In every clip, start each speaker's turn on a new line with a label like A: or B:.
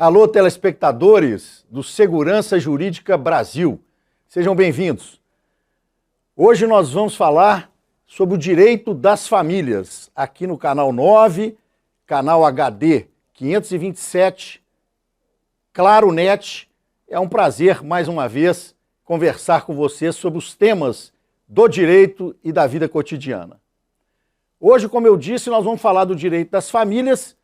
A: Alô, telespectadores do Segurança Jurídica Brasil. Sejam bem-vindos. Hoje nós vamos falar sobre o direito das famílias, aqui no canal 9, canal HD 527, Claro Net. É um prazer, mais uma vez, conversar com vocês sobre os temas do direito e da vida cotidiana. Hoje, como eu disse, nós vamos falar do direito das famílias,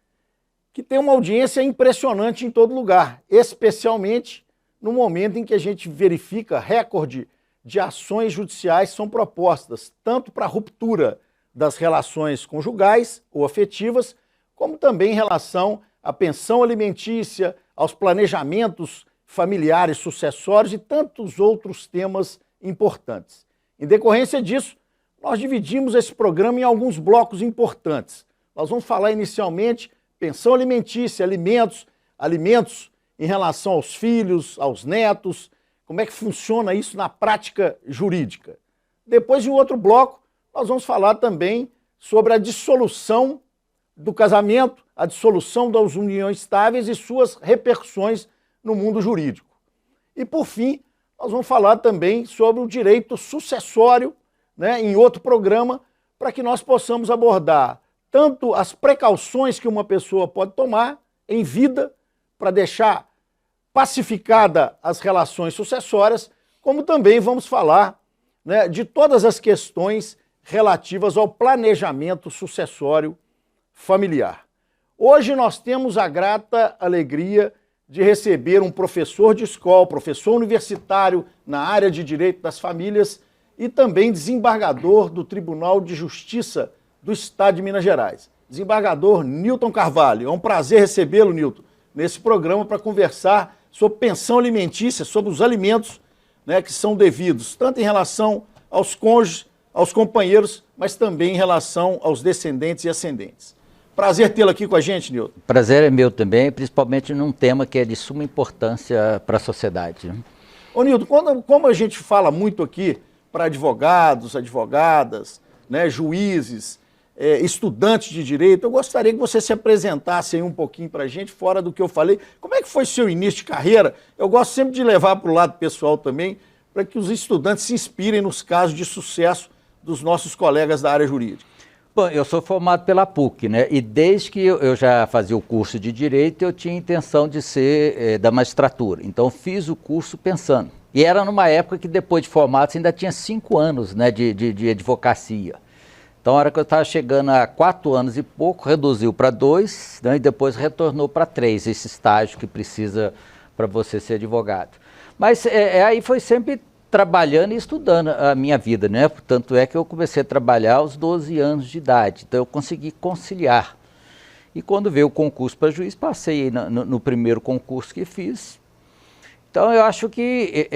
A: que tem uma audiência impressionante em todo lugar, especialmente no momento em que a gente verifica recorde de ações judiciais são propostas, tanto para a ruptura das relações conjugais ou afetivas, como também em relação à pensão alimentícia, aos planejamentos familiares sucessórios e tantos outros temas importantes. Em decorrência disso, nós dividimos esse programa em alguns blocos importantes. Nós vamos falar inicialmente pensão alimentícia, alimentos em relação aos filhos, aos netos, como é que funciona isso na prática jurídica. Depois, em outro bloco, nós vamos falar também sobre a dissolução do casamento, a dissolução das uniões estáveis e suas repercussões no mundo jurídico. E, por fim, nós vamos falar também sobre o direito sucessório, em outro programa, para que nós possamos abordar tanto as precauções que uma pessoa pode tomar em vida para deixar pacificada as relações sucessórias, como também vamos falar de todas as questões relativas ao planejamento sucessório familiar. Hoje nós temos a grata alegria de receber um professor de escola, professor universitário na área de Direito das Famílias e também desembargador do Tribunal de Justiça do Estado de Minas Gerais, desembargador Nilton Carvalho. É um prazer recebê-lo, Nilton, nesse programa para conversar sobre pensão alimentícia, sobre os alimentos que são devidos, tanto em relação aos cônjuges, aos companheiros, mas também em relação aos descendentes e ascendentes. Prazer tê-lo aqui com a gente, Nilton.
B: Prazer é meu também, principalmente num tema que é de suma importância para a sociedade.
A: Ô Nilton, como a gente fala muito aqui para advogados, advogadas, juízes, estudantes de direito, eu gostaria que você se apresentasse aí um pouquinho para a gente, fora do que eu falei. Como é que foi seu início de carreira? Eu gosto sempre de levar para o lado pessoal também, para que os estudantes se inspirem nos casos de sucesso dos nossos colegas da área jurídica.
B: Bom, eu sou formado pela PUC, e desde que eu já fazia o curso de Direito, eu tinha intenção de ser da magistratura. Então, fiz o curso pensando. E era numa época que, depois de formado, você ainda tinha 5 anos de advocacia. Então, a hora que eu estava chegando a 4 anos e pouco, reduziu para 2, e depois retornou para 3, esse estágio que precisa para você ser advogado. Mas aí foi sempre trabalhando e estudando a minha vida, Tanto é que eu comecei a trabalhar aos 12 anos de idade, então eu consegui conciliar. E quando veio o concurso para juiz, passei no primeiro concurso que fiz. Então eu acho que,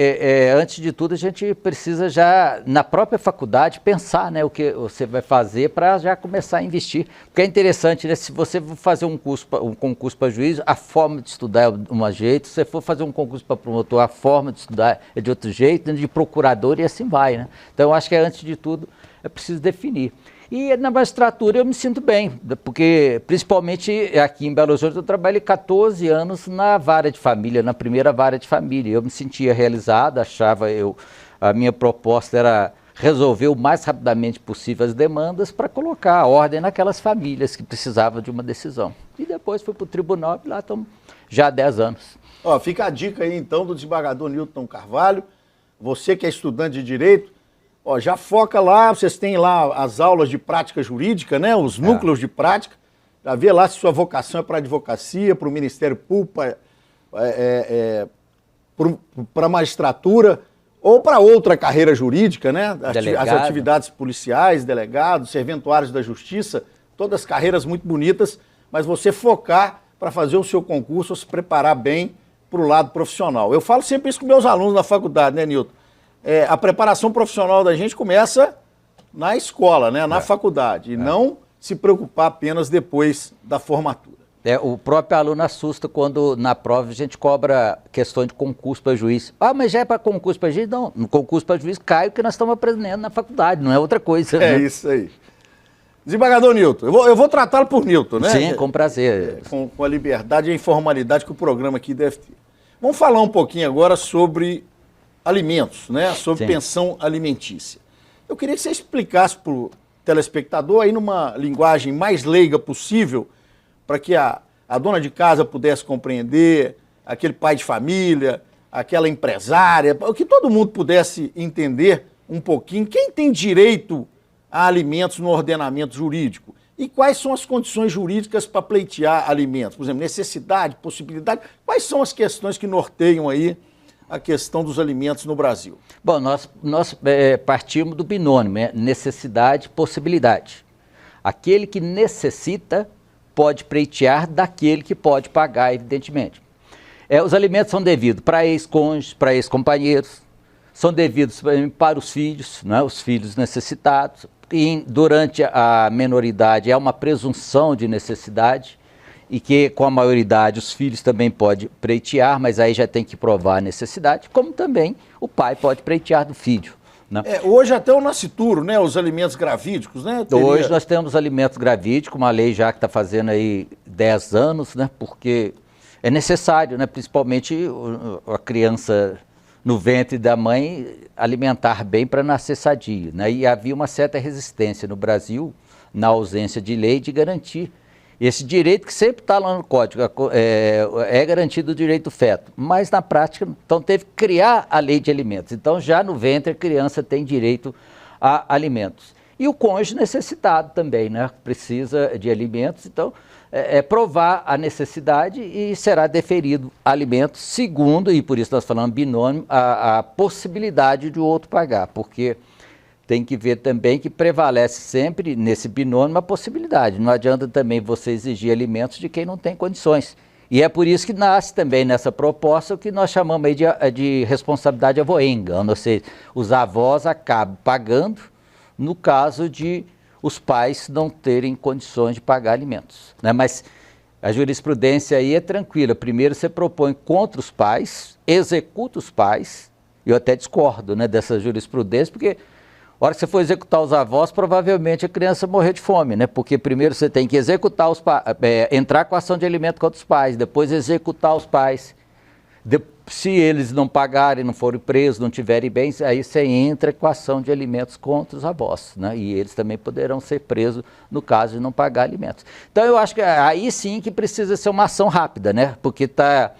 B: antes de tudo, a gente precisa já, na própria faculdade, pensar o que você vai fazer para já começar a investir. Porque é interessante, se você for fazer um concurso para juiz, a forma de estudar é de um jeito, se você for fazer um concurso para promotor, a forma de estudar é de outro jeito, de procurador e assim vai. Então eu acho que, antes de tudo, é preciso definir. E na magistratura eu me sinto bem, porque principalmente aqui em Belo Horizonte eu trabalhei 14 anos na vara de família, na primeira vara de família. Eu me sentia realizado, a minha proposta era resolver o mais rapidamente possível as demandas para colocar a ordem naquelas famílias que precisavam de uma decisão. E depois fui para o tribunal e lá estamos já há 10 anos.
A: Fica a dica aí então do desembargador Nilton Carvalho, você que é estudante de Direito, já foca lá, vocês têm lá as aulas de prática jurídica, os núcleos de prática, já vê lá se sua vocação é para a advocacia, para o Ministério Público, para a magistratura ou para outra carreira jurídica, as atividades policiais, delegados, serventuários da justiça, todas carreiras muito bonitas, mas você focar para fazer o seu concurso, se preparar bem para o lado profissional. Eu falo sempre isso com meus alunos na faculdade, Nilton? A preparação profissional da gente começa na escola, na faculdade, e não se preocupar apenas depois da formatura.
B: O próprio aluno assusta quando na prova a gente cobra questões de concurso para juiz. Mas já é para concurso para juiz? Não, no concurso para juiz cai o que nós estamos aprendendo na faculdade, não é outra coisa.
A: É isso aí. Desembargador Nilton, eu vou tratá-lo por Nilton, né?
B: Sim, com prazer.
A: Com a liberdade e a informalidade que o programa aqui deve ter. Vamos falar um pouquinho agora sobre alimentos, né? Sobre pensão alimentícia. Eu queria que você explicasse para o telespectador aí numa linguagem mais leiga possível, para que a dona de casa pudesse compreender, aquele pai de família, aquela empresária, que todo mundo pudesse entender um pouquinho quem tem direito a alimentos no ordenamento jurídico e quais são as condições jurídicas para pleitear alimentos. Por exemplo, necessidade, possibilidade, quais são as questões que norteiam aí a questão dos alimentos no Brasil?
B: Bom, nós partimos do binômio, né? Necessidade, possibilidade. Aquele que necessita pode pleitear daquele que pode pagar, evidentemente. Os alimentos são devidos para ex-cônjuges, para ex-companheiros, são devidos para os filhos, né? Os filhos necessitados. E durante a menoridade é uma presunção de necessidade e que com a maioridade os filhos também podem pleitear, mas aí já tem que provar a necessidade, como também o pai pode pleitear do filho. Né?
A: Hoje até o nascituro, né? Os alimentos gravídicos, né?
B: Hoje nós temos alimentos gravídicos, uma lei já que está fazendo aí 10 anos, né? Porque é necessário, né? Principalmente a criança no ventre da mãe alimentar bem para nascer sadio, né? E havia uma certa resistência no Brasil, na ausência de lei, de garantir esse direito que sempre está lá no Código, é garantido o direito do feto, mas na prática, então teve que criar a lei de alimentos. Então já no ventre a criança tem direito a alimentos. E o cônjuge necessitado também, né? Precisa de alimentos, então provar a necessidade e será deferido alimentos, segundo, e por isso nós falamos binômio, a possibilidade de o outro pagar, porque tem que ver também que prevalece sempre nesse binômio a possibilidade. Não adianta também você exigir alimentos de quem não tem condições. E é por isso que nasce também nessa proposta o que nós chamamos aí de responsabilidade avoenga, ou seja, os avós acabam pagando no caso de os pais não terem condições de pagar alimentos, né? Mas a jurisprudência aí é tranquila. Primeiro você propõe contra os pais, executa os pais. Eu até discordo, né, dessa jurisprudência, porque a hora que você for executar os avós, provavelmente a criança morrer de fome, né? Porque primeiro você tem que executar os pais, entrar com ação de alimento contra os pais, depois executar os pais. Se eles não pagarem, não forem presos, não tiverem bens, aí você entra com ação de alimentos contra os avós, né? E eles também poderão ser presos no caso de não pagar alimentos. Então eu acho que aí sim que precisa ser uma ação rápida, né? Porque está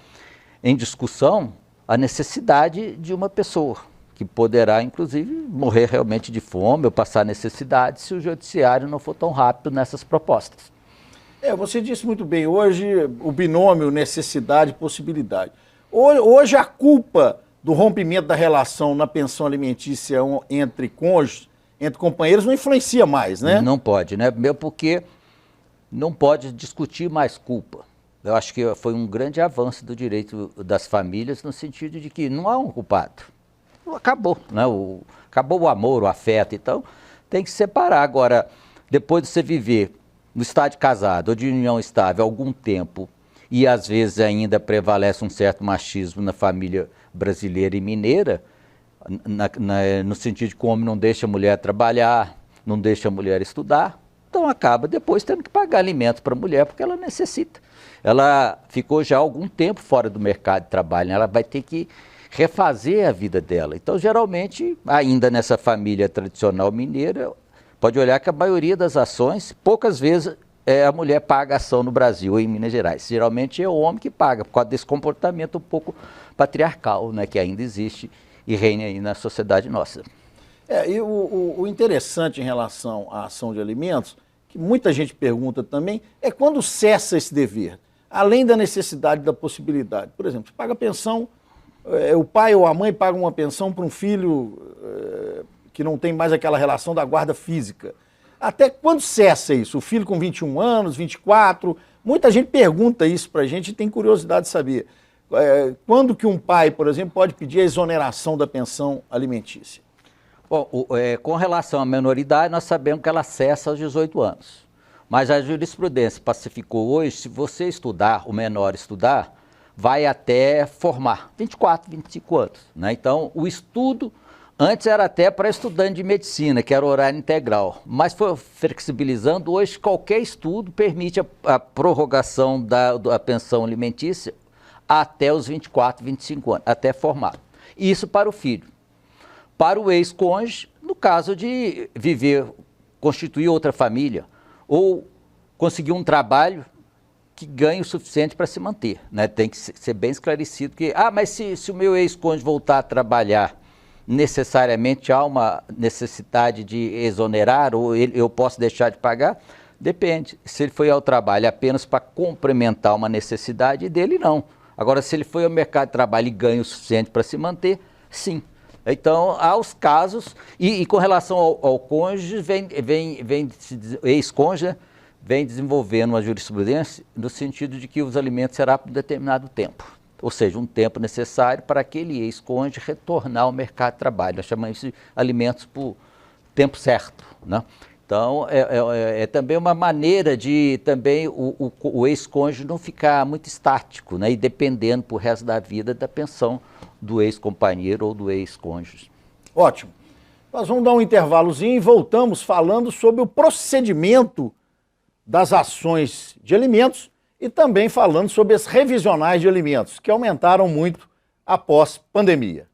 B: em discussão a necessidade de uma pessoa, que poderá inclusive morrer realmente de fome ou passar necessidade se o judiciário não for tão rápido nessas propostas.
A: Você disse muito bem, hoje o binômio necessidade-possibilidade. Hoje a culpa do rompimento da relação na pensão alimentícia entre cônjuges, entre companheiros, não influencia mais, né?
B: Não pode, né? Mesmo porque não pode discutir mais culpa. Eu acho que foi um grande avanço do direito das famílias no sentido de que não há um culpado. Acabou, né? Acabou o amor, o afeto, então tem que separar. Agora, depois de você viver no estado de casado ou de união estável algum tempo, e às vezes ainda prevalece um certo machismo na família brasileira e mineira, no sentido de que o homem não deixa a mulher trabalhar, não deixa a mulher estudar, então acaba depois tendo que pagar alimentos para a mulher porque ela necessita. Ela ficou já algum tempo fora do mercado de trabalho, né? Ela vai ter que refazer a vida dela. Então, geralmente, ainda nessa família tradicional mineira, pode olhar que a maioria das ações, poucas vezes a mulher paga a ação no Brasil ou em Minas Gerais. Geralmente é o homem que paga, por causa desse comportamento um pouco patriarcal, né, que ainda existe e reina aí na sociedade nossa.
A: E o interessante em relação à ação de alimentos, que muita gente pergunta também, é quando cessa esse dever, além da necessidade da possibilidade. Por exemplo, você paga pensão, o pai ou a mãe pagam uma pensão para um filho que não tem mais aquela relação da guarda física. Até quando cessa isso? O filho com 21 anos, 24? Muita gente pergunta isso para a gente e tem curiosidade de saber. Quando que um pai, por exemplo, pode pedir a exoneração da pensão alimentícia?
B: Bom, com relação à menoridade, nós sabemos que ela cessa aos 18 anos. Mas a jurisprudência pacificou hoje, se você estudar, o menor estudar, vai até formar 24, 25 anos, né? Então, o estudo Antes era até para estudante de medicina, que era horário integral, mas foi flexibilizando. Hoje qualquer estudo permite a prorrogação da pensão alimentícia até os 24, 25 anos, até formar. Isso para o filho. Para o ex-cônjuge, no caso de viver, constituir outra família, ou conseguir um trabalho que ganhe o suficiente para se manter, né? Tem que ser bem esclarecido que, mas se o meu ex-cônjuge voltar a trabalhar, necessariamente há uma necessidade de exonerar, ou eu posso deixar de pagar? Depende. Se ele foi ao trabalho apenas para complementar uma necessidade dele, não. Agora, se ele foi ao mercado de trabalho e ganha o suficiente para se manter, sim. Então, há os casos, e com relação ao cônjuge, ex-cônjuge, vem desenvolvendo uma jurisprudência no sentido de que os alimentos serão por determinado tempo. Ou seja, um tempo necessário para aquele ex-cônjuge retornar ao mercado de trabalho. Nós chamamos isso de alimentos por tempo certo, né? Então, é também uma maneira de também o ex-cônjuge não ficar muito estático, né, e dependendo para o resto da vida da pensão do ex-companheiro ou do ex-cônjuge.
A: Ótimo. Nós vamos dar um intervalozinho e voltamos falando sobre o procedimento das ações de alimentos e também falando sobre as revisionais de alimentos, que aumentaram muito após pandemia.